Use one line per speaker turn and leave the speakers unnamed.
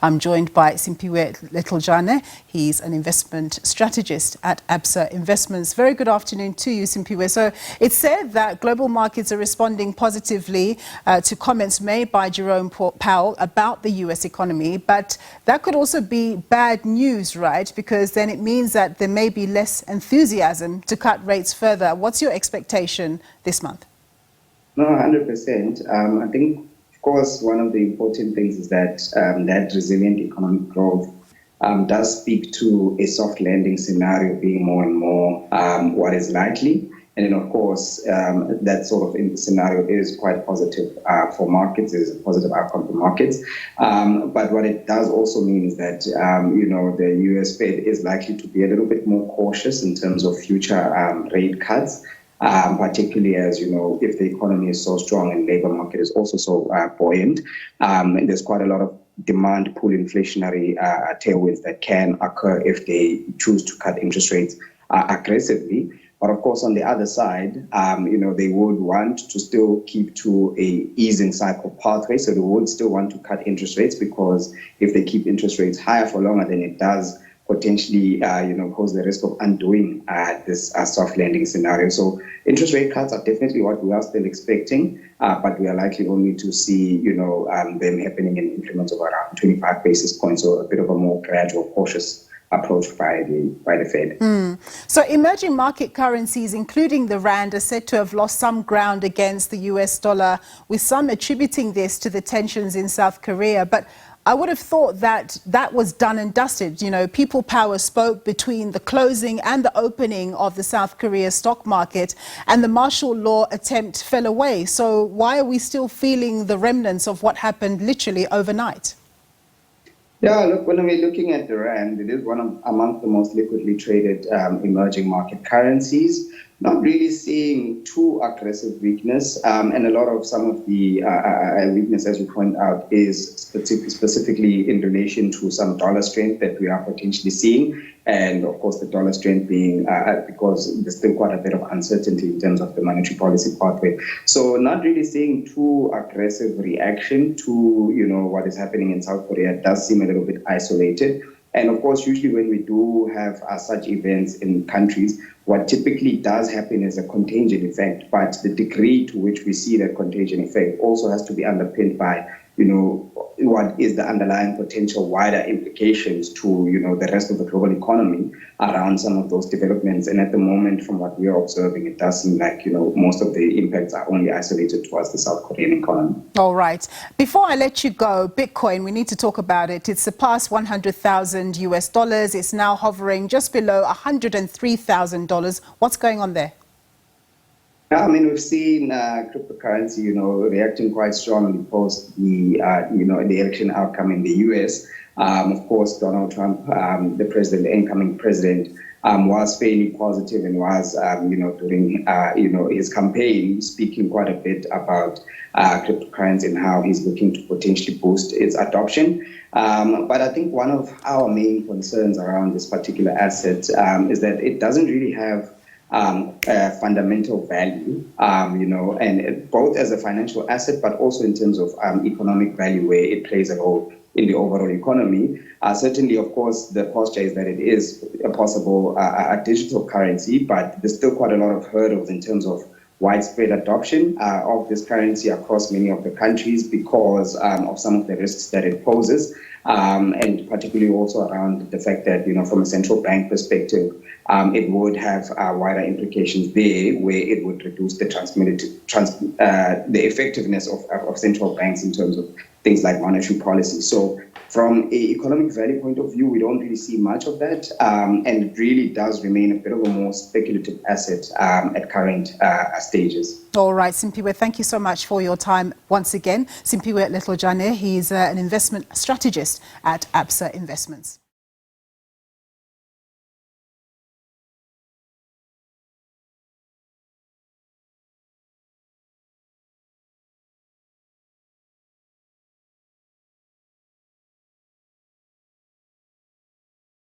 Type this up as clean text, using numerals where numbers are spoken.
I'm joined by Simphiwe Letlojane. He's an investment strategist at Absa Investments. Very good afternoon to you, Simphiwe. So it's said that global markets are responding positively to comments made by Jerome Powell about the U.S. economy, but that could also be bad news, right? Because then it means that there may be less enthusiasm to cut rates further. What's your expectation this month?
No, 100%. I think, of course, one of the important things is that that resilient economic growth does speak to a soft landing scenario being more and more what is likely. And then, of course, that sort of scenario is quite positive for markets, is a positive outcome for markets. But what it does also mean is that, the US Fed is likely to be a little bit more cautious in terms of future rate cuts. Particularly as, if the economy is so strong and labor market is also so buoyant, and there's quite a lot of demand pull inflationary tailwinds that can occur if they choose to cut interest rates aggressively. But of course, on the other side, they would want to still keep to a easing cycle pathway. So they would still want to cut interest rates, because if they keep interest rates higher for longer, then it does potentially, pose the risk of undoing this soft landing scenario. So interest rate cuts are definitely what we are still expecting, but we are likely only to see, them happening in increments of around 25 basis points, or a bit of a more gradual, cautious approach by the Fed.
So emerging market currencies, including the rand, are said to have lost some ground against the US dollar, with some attributing this to the tensions in South Korea. But I would have thought that that was done and dusted. People power spoke between the closing and the opening of the South Korea stock market, and the martial law attempt fell away. So why are we still feeling the remnants of what happened literally overnight?
Yeah, look, when we're looking at the rand, it is among the most liquidly traded emerging market currencies. Not really seeing too aggressive weakness, and a lot of some of the weakness, as you point out, is specifically in relation to some dollar strength that we are potentially seeing. And of course, the dollar strength being because there's still quite a bit of uncertainty in terms of the monetary policy pathway. So not really seeing too aggressive reaction to, what is happening in South Korea. It does seem a little bit isolated. And of course, usually when we do have such events in countries, what typically does happen is a contagion effect. But the degree to which we see that contagion effect also has to be underpinned by, what is the underlying potential wider implications to, the rest of the global economy around some of those developments. And at the moment, from what we are observing, it does seem like, most of the impacts are only isolated towards the South Korean economy.
All right. Before I let you go, Bitcoin, we need to talk about it. It's surpassed 100,000 US dollars. It's now hovering just below $103,000. What's going on there?
I mean, we've seen cryptocurrency, reacting quite strongly post the election outcome in the US. Of course, Donald Trump, the incoming president, was fairly positive and was, during, his campaign, speaking quite a bit about cryptocurrency and how he's looking to potentially boost its adoption. But I think one of our main concerns around this particular asset is that it doesn't really have fundamental value, and both as a financial asset, but also in terms of economic value, where it plays a role in the overall economy. Certainly, of course, the posture is that it is a possible a digital currency, but there's still quite a lot of hurdles in terms of widespread adoption of this currency across many of the countries, because of some of the risks that it poses, and particularly also around the fact that, from a central bank perspective, it would have wider implications there, where it would reduce the the effectiveness of central banks in terms of things like monetary policy. So from an economic value point of view, we don't really see much of that, and it really does remain a bit of a more speculative asset at current stages.
All right, Simphiwe, thank you so much for your time once again. Simphiwe Letlojane, he's an investment strategist at Absa Investments.